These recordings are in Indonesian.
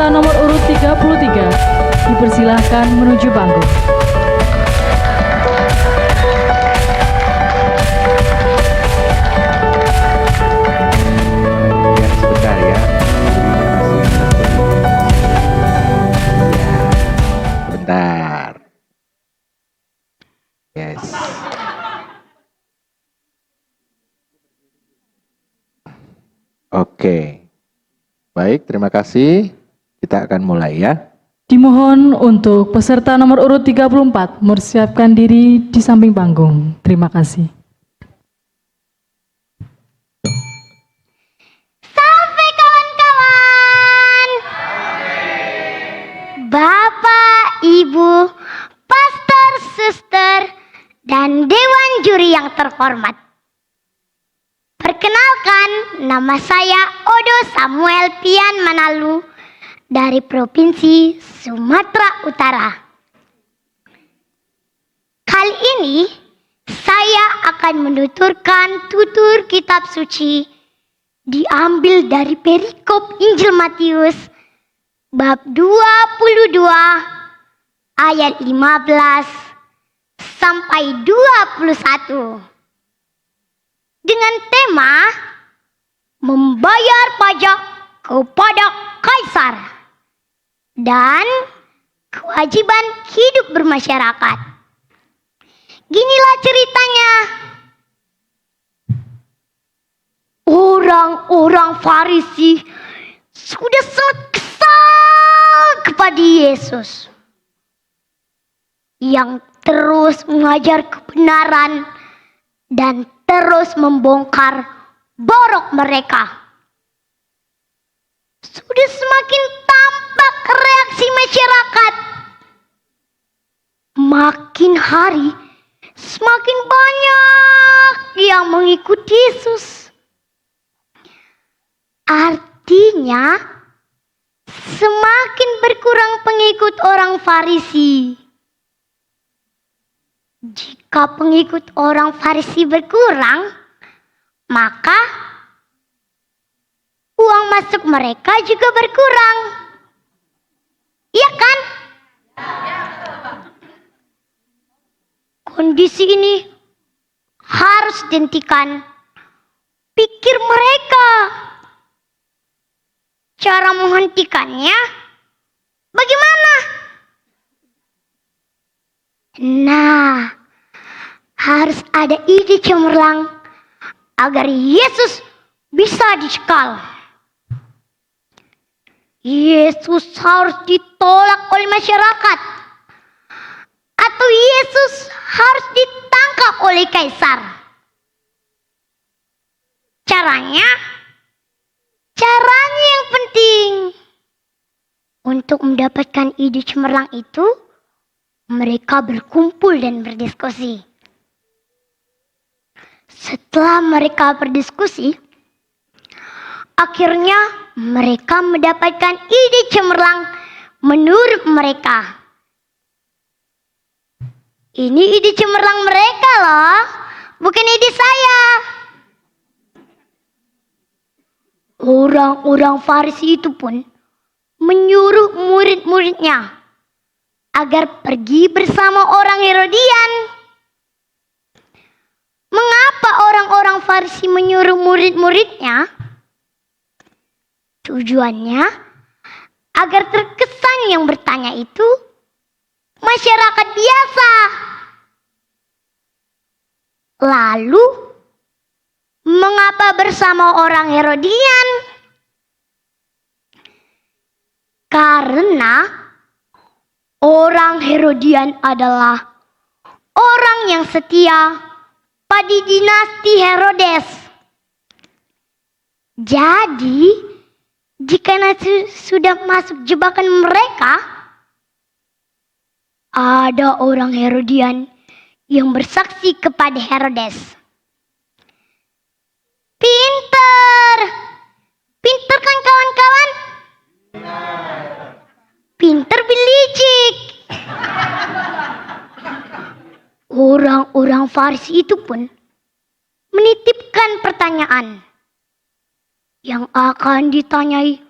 peserta nomor urut 33 dipersilahkan menuju panggung. Sebentar ya. Sebentar. Yes. Oke. Baik, terima kasih. Kita akan mulai ya. Dimohon untuk peserta nomor urut 34 mempersiapkan diri di samping panggung. Terima kasih. Sampai kawan-kawan. Bapak, Ibu, pastor, suster, dan dewan juri yang terhormat. Perkenalkan, nama saya Odo Samuel Pian Manalu dari Provinsi Sumatera Utara. Kali ini saya akan menuturkan tutur kitab suci diambil dari perikop Injil Matius bab 22 ayat 15 sampai 21 dengan tema membayar pajak kepada Kaisar dan kewajiban hidup bermasyarakat. Ginilah ceritanya. Orang-orang Farisi sudah sangat kesal kepada Yesus yang terus mengajar kebenaran dan terus membongkar borok mereka. Sudah semakin tampak reaksi masyarakat. Makin hari semakin banyak yang mengikuti Yesus. Artinya semakin berkurang pengikut orang Farisi. Jika pengikut orang Farisi berkurang, maka uang masuk mereka juga berkurang. Iya kan? Kondisi ini harus dihentikan. Pikir mereka. Cara menghentikannya bagaimana? Nah, harus ada ide cemerlang agar Yesus bisa dicekal. Yesus harus ditolak oleh masyarakat, atau Yesus harus ditangkap oleh Kaisar. Caranya yang penting. Untuk mendapatkan ide cemerlang itu, mereka berkumpul dan berdiskusi. Setelah mereka berdiskusi, akhirnya mereka mendapatkan ide cemerlang menurut mereka. Ini ide cemerlang mereka loh, bukan ide saya. Orang-orang Farisi itu pun menyuruh murid-muridnya agar pergi bersama orang Herodian. Mengapa orang-orang Farisi menyuruh murid-muridnya? Tujuannya agar terkesan yang bertanya itu masyarakat biasa. Lalu, mengapa bersama orang Herodian? Karena orang Herodian adalah orang yang setia pada dinasti Herodes. Jadi, jika sudah masuk jebakan mereka, ada orang Herodian yang bersaksi kepada Herodes. Pinter! Pinter kan kawan-kawan? Pinter belicik. Orang-orang Farisi itu pun menitipkan pertanyaan yang akan ditanyai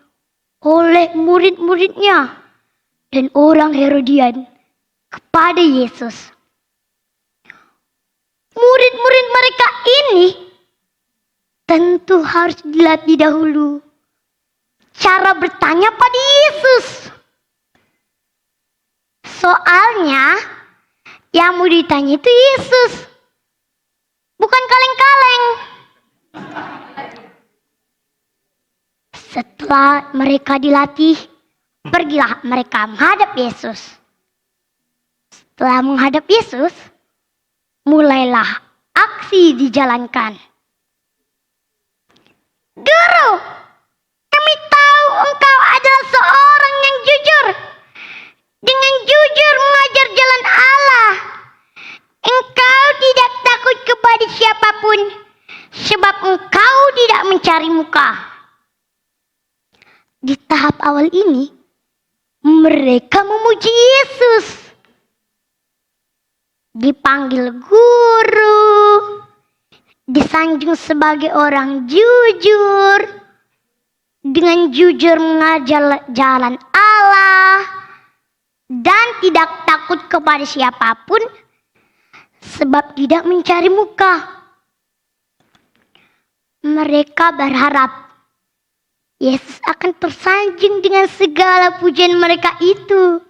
oleh murid-muridnya dan orang Herodian kepada Yesus. Murid-murid mereka ini tentu harus dilatih dahulu cara bertanya pada Yesus. Soalnya yang mau ditanya itu Yesus, bukan kaleng-kaleng. Setelah mereka dilatih, pergilah mereka menghadap Yesus. Setelah menghadap Yesus, mulailah aksi dijalankan. Guru, kami tahu engkau adalah seorang yang jujur. Dengan jujur mengajar jalan Allah. Engkau tidak takut kepada siapapun, sebab engkau tidak mencari muka. Di tahap awal ini, mereka memuji Yesus. Dipanggil guru, disanjung sebagai orang jujur, dengan jujur mengajar jalan Allah, dan tidak takut kepada siapapun, sebab tidak mencari muka. Mereka berharap Yesus akan tersanjung dengan segala pujian mereka itu.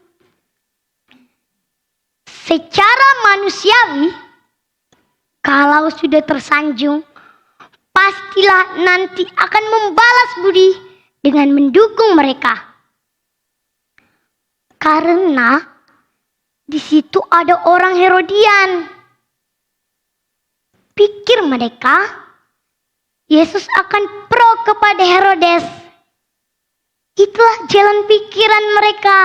Secara manusiawi, kalau sudah tersanjung, pastilah nanti akan membalas budi dengan mendukung mereka. Karena di situ ada orang Herodian. Pikir mereka, Yesus akan pro kepada Herodes. Itulah jalan pikiran mereka.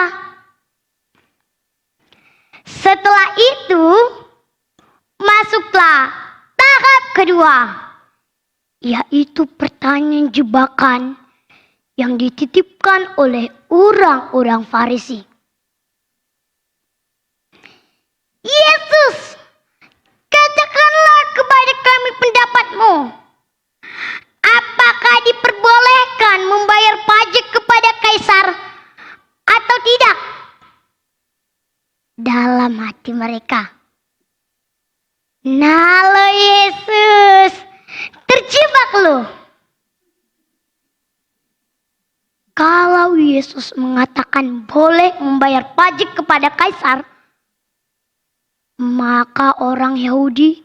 Setelah itu, masuklah tahap kedua, yaitu pertanyaan jebakan yang dititipkan oleh orang-orang Farisi. Yesus, katakanlah kepada kami pendapatmu. Apakah diperbolehkan membayar pajak kepada kaisar atau tidak? Dalam hati mereka, nah lo Yesus, terjebak lo. Kalau Yesus mengatakan boleh membayar pajak kepada kaisar, maka orang Yahudi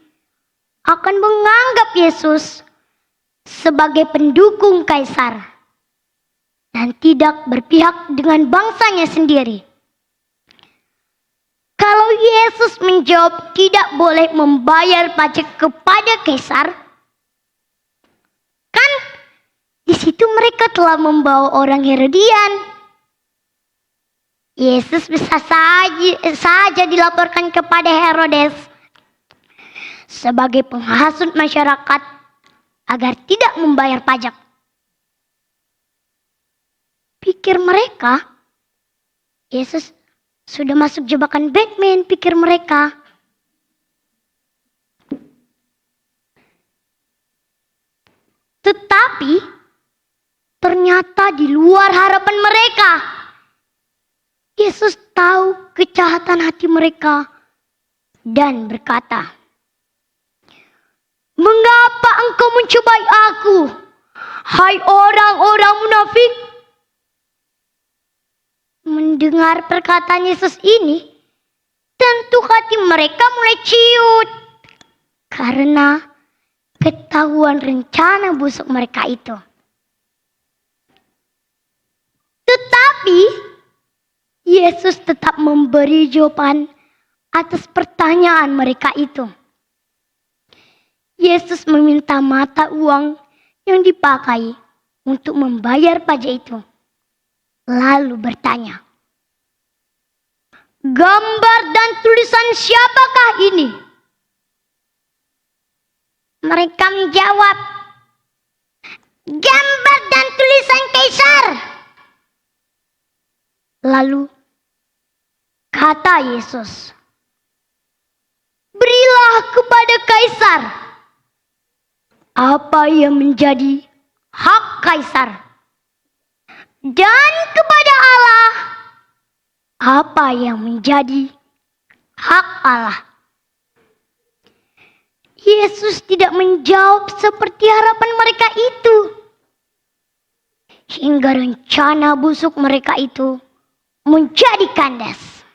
akan menganggap Yesus sebagai pendukung kaisar dan tidak berpihak dengan bangsanya sendiri. Kalau Yesus menjawab tidak boleh membayar pajak kepada kaisar, kan di situ mereka telah membawa orang Herodian. Yesus bisa saja dilaporkan kepada Herodes sebagai penghasut masyarakat agar tidak membayar pajak. Pikir mereka, Yesus sudah masuk jebakan Batman, pikir mereka. Tetapi ternyata di luar harapan mereka. Yesus tahu kejahatan hati mereka dan berkata, "Mengapa engkau mencobai aku, hai orang-orang munafik?" Mendengar perkataan Yesus ini, tentu hati mereka mulai ciut karena ketahuan rencana busuk mereka itu. Tetapi Yesus tetap memberi jawaban atas pertanyaan mereka itu. Yesus meminta mata uang yang dipakai untuk membayar pajak itu. Lalu bertanya, "Gambar dan tulisan siapakah ini?" Mereka menjawab, "Gambar dan tulisan kaisar." Lalu kata Yesus, "Berilah kepada kaisar apa yang menjadi hak kaisar, dan kepada Allah apa yang menjadi hak Allah. Yesus tidak menjawab seperti harapan mereka itu, hingga rencana busuk mereka itu menjadi kandas.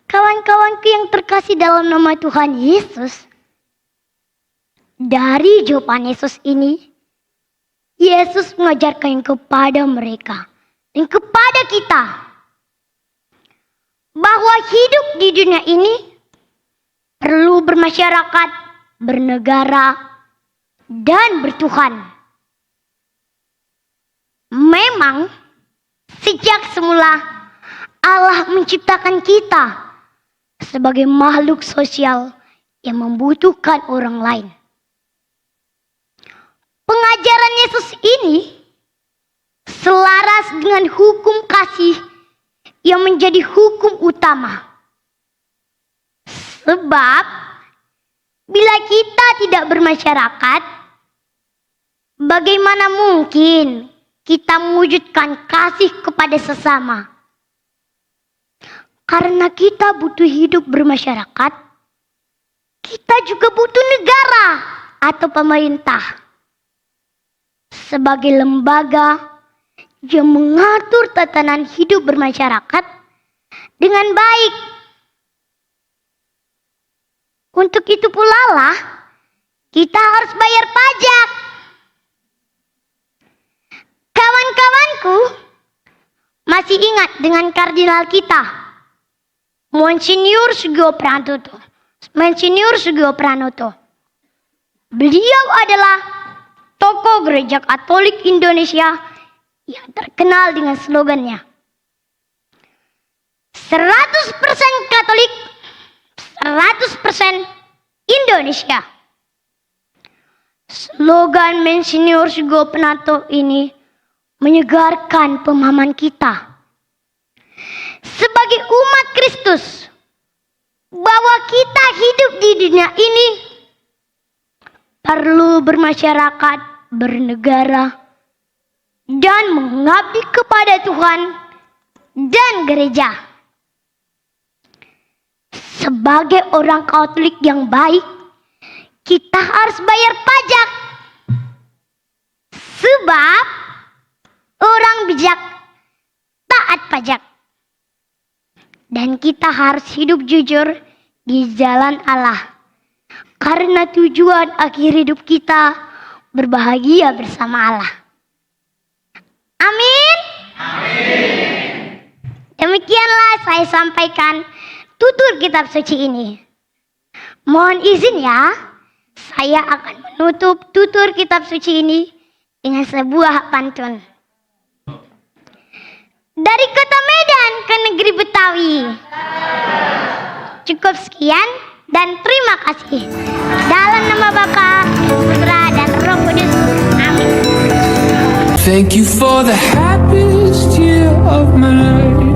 Kawan-kawanku yang terkasih dalam nama Tuhan Yesus, dari jawaban Yesus ini, Yesus mengajarkan kepada mereka dan kepada kita bahwa hidup di dunia ini perlu bermasyarakat, bernegara, dan bertuhan. Memang sejak semula Allah menciptakan kita sebagai makhluk sosial yang membutuhkan orang lain. Pengajaran Yesus ini selaras dengan hukum kasih yang menjadi hukum utama. Sebab bila kita tidak bermasyarakat, bagaimana mungkin kita mewujudkan kasih kepada sesama? Karena kita butuh hidup bermasyarakat, kita juga butuh negara atau pemerintah sebagai lembaga yang mengatur tatanan hidup bermasyarakat dengan baik. Untuk itu pula lah kita harus bayar pajak. Kawan-kawanku masih ingat dengan kardinal kita, Monsinyur Sugio Pranoto. Beliau adalah tokoh Gereja Katolik Indonesia yang terkenal dengan slogannya 100% Katolik, 100% Indonesia. Slogan Monsinyur Sugio Pranoto ini menyegarkan pemahaman kita sebagai umat Kristus bahwa kita hidup di dunia ini perlu bermasyarakat, bernegara, dan mengabdi kepada Tuhan dan gereja. Sebagai orang Katolik yang baik, kita harus bayar pajak. Sebab orang bijak taat pajak. Dan kita harus hidup jujur di jalan Allah. Karena tujuan akhir hidup kita berbahagia bersama Allah. Amin. Demikianlah saya sampaikan tutur kitab suci ini. Mohon izin ya, saya akan menutup tutur kitab suci ini dengan sebuah pantun. Dari kota Medan ke negeri Betawi. Cukup sekian dan terima kasih. Dalam nama Bapa, Putra, dan Roh Kudus. Amin. Thank you for the happiest year of my life.